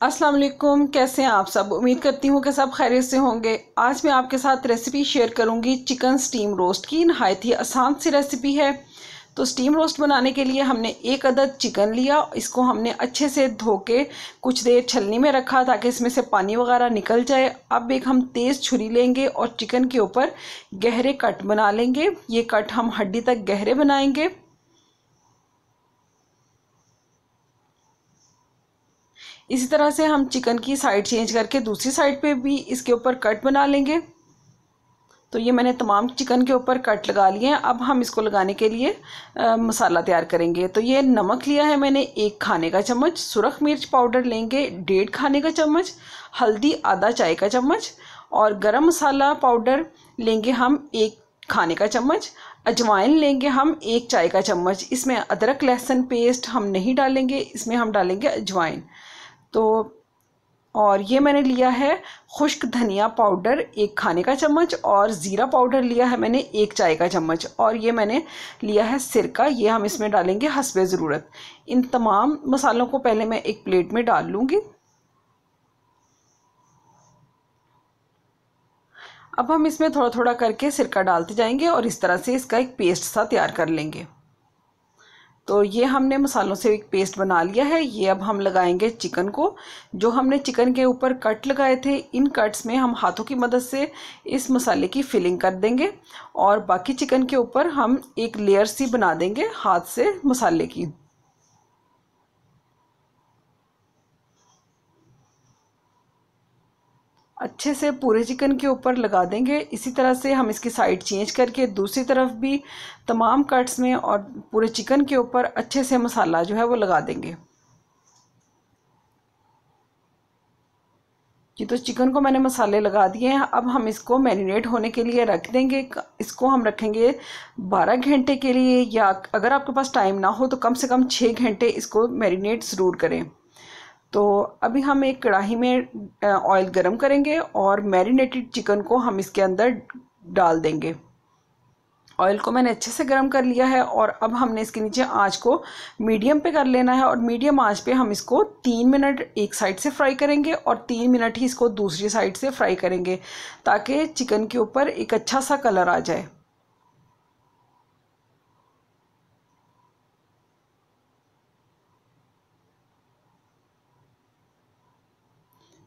अस्सलाम वालेकुम। कैसे हैं आप सब? उम्मीद करती हूँ कि सब खैरियत से होंगे। आज मैं आपके साथ रेसिपी शेयर करूँगी चिकन स्टीम रोस्ट की। नहायत ही आसान सी रेसिपी है। तो स्टीम रोस्ट बनाने के लिए हमने एक अदद चिकन लिया। इसको हमने अच्छे से धो के कुछ देर छलनी में रखा ताकि इसमें से पानी वगैरह निकल जाए। अब एक हम तेज़ छुरी लेंगे और चिकन के ऊपर गहरे कट बना लेंगे। ये कट हम हड्डी तक गहरे बनाएंगे। इसी तरह से हम चिकन की साइड चेंज करके दूसरी साइड पे भी इसके ऊपर कट बना लेंगे। तो ये मैंने तमाम चिकन के ऊपर कट लगा लिए हैं। अब हम इसको लगाने के लिए मसाला तैयार करेंगे। तो ये नमक लिया है मैंने 1 खाने का चम्मच, सुरख मिर्च पाउडर लेंगे 1.5 खाने का चम्मच, हल्दी आधा चाय का चम्मच और गरम मसाला पाउडर लेंगे हम 1 खाने का चम्मच, अजवाइन लेंगे हम 1 चाय का चम्मच। इसमें अदरक लहसुन पेस्ट हम नहीं डालेंगे, इसमें हम डालेंगे अजवाइन। तो और ये मैंने लिया है खुश्क धनिया पाउडर 1 खाने का चम्मच और ज़ीरा पाउडर लिया है मैंने 1 चाय का चम्मच और ये मैंने लिया है सिरका, ये हम इसमें डालेंगे हस्बे ज़रूरत। इन तमाम मसालों को पहले मैं एक प्लेट में डाल लूँगी। अब हम इसमें थोड़ा थोड़ा करके सिरका डालते जाएंगे और इस तरह से इसका एक पेस्ट सा तैयार कर लेंगे। तो ये हमने मसालों से एक पेस्ट बना लिया है। ये अब हम लगाएंगे चिकन को। जो हमने चिकन के ऊपर कट लगाए थे, इन कट्स में हम हाथों की मदद से इस मसाले की फिलिंग कर देंगे और बाकी चिकन के ऊपर हम एक लेयर सी बना देंगे हाथ से मसाले की। अच्छे से पूरे चिकन के ऊपर लगा देंगे। इसी तरह से हम इसकी साइड चेंज करके दूसरी तरफ भी तमाम कट्स में और पूरे चिकन के ऊपर अच्छे से मसाला जो है वो लगा देंगे। जी, तो चिकन को मैंने मसाले लगा दिए हैं। अब हम इसको मैरिनेट होने के लिए रख देंगे। इसको हम रखेंगे 12 घंटे के लिए, या अगर आपके पास टाइम ना हो तो कम से कम 6 घंटे इसको मैरिनेट ज़रूर करें। तो अभी हम एक कढ़ाई में ऑयल गरम करेंगे और मैरिनेटेड चिकन को हम इसके अंदर डाल देंगे। ऑयल को मैंने अच्छे से गरम कर लिया है और अब हमने इसके नीचे आंच को मीडियम पे कर लेना है और मीडियम आंच पे हम इसको 3 मिनट एक साइड से फ्राई करेंगे और 3 मिनट ही इसको दूसरी साइड से फ्राई करेंगे ताकि चिकन के ऊपर एक अच्छा सा कलर आ जाए।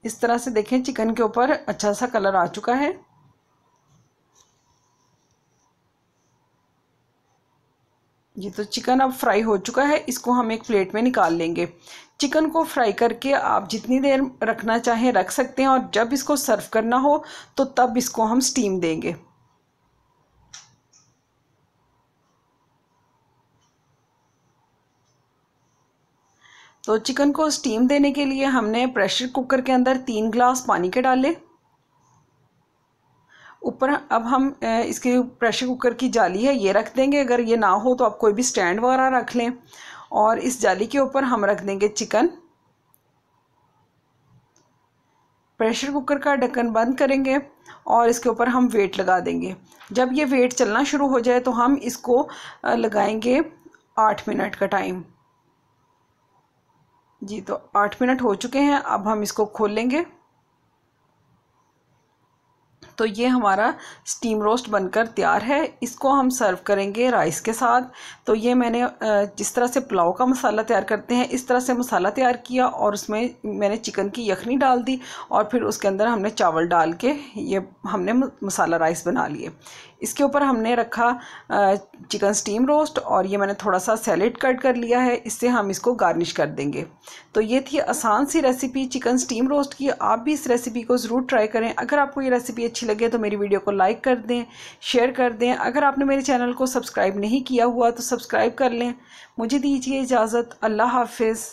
इस तरह से देखें चिकन के ऊपर अच्छा सा कलर आ चुका है। ये तो चिकन अब फ्राई हो चुका है। इसको हम एक प्लेट में निकाल लेंगे। चिकन को फ्राई करके आप जितनी देर रखना चाहें रख सकते हैं और जब इसको सर्व करना हो तो तब इसको हम स्टीम देंगे। तो चिकन को स्टीम देने के लिए हमने प्रेशर कुकर के अंदर 3 गिलास पानी के डाले। ऊपर अब हम इसके प्रेशर कुकर की जाली है ये रख देंगे। अगर ये ना हो तो आप कोई भी स्टैंड वगैरह रख लें और इस जाली के ऊपर हम रख देंगे चिकन। प्रेशर कुकर का ढक्कन बंद करेंगे और इसके ऊपर हम वेट लगा देंगे। जब ये वेट चलना शुरू हो जाए तो हम इसको लगाएंगे 8 मिनट का टाइम। जी, तो 8 मिनट हो चुके हैं। अब हम इसको खोलेंगे। तो ये हमारा स्टीम रोस्ट बनकर तैयार है। इसको हम सर्व करेंगे राइस के साथ। तो ये मैंने जिस तरह से पुलाव का मसाला तैयार करते हैं इस तरह से मसाला तैयार किया और उसमें मैंने चिकन की यखनी डाल दी और फिर उसके अंदर हमने चावल डाल के ये हमने मसाला राइस बना लिए। इसके ऊपर हमने रखा चिकन स्टीम रोस्ट और ये मैंने थोड़ा सा सैलेड कट कर लिया है, इससे हम इसको गार्निश कर देंगे। तो ये थी आसान सी रेसिपी चिकन स्टीम रोस्ट की। आप भी इस रेसिपी को ज़रूर ट्राई करें। अगर आपको ये रेसिपी अच्छी लगे तो मेरी वीडियो को लाइक कर दें, शेयर कर दें। अगर आपने मेरे चैनल को सब्सक्राइब नहीं किया हुआ तो सब्सक्राइब कर लें। मुझे दीजिए इजाज़त। अल्लाह हाफिज़।